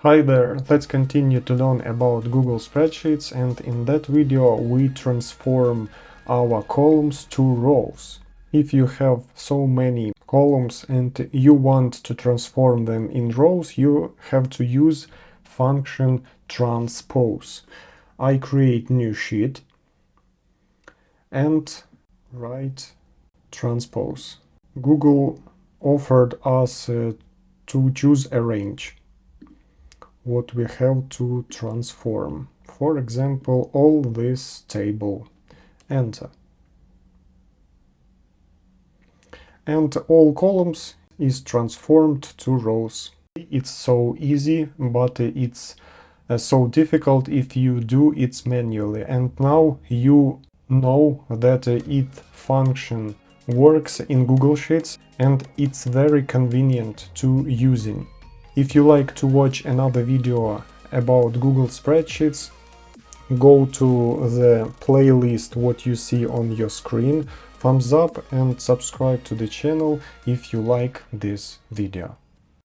Hi there, let's continue to learn about Google Spreadsheets, and in that video we transform our columns to rows. If you have so many columns and you want to transform them in rows, you have to use function transpose. I create new sheet and write transpose. Google offered us to choose a range what we have to transform. For example, all this table. Enter. And all columns is transformed to rows. It's so easy, but it's so difficult if you do it manually. And now you know that it function works in Google Sheets and it's very convenient to using. If you like to watch another video about Google Spreadsheets, go to the playlist what you see on your screen, thumbs up and subscribe to the channel if you like this video.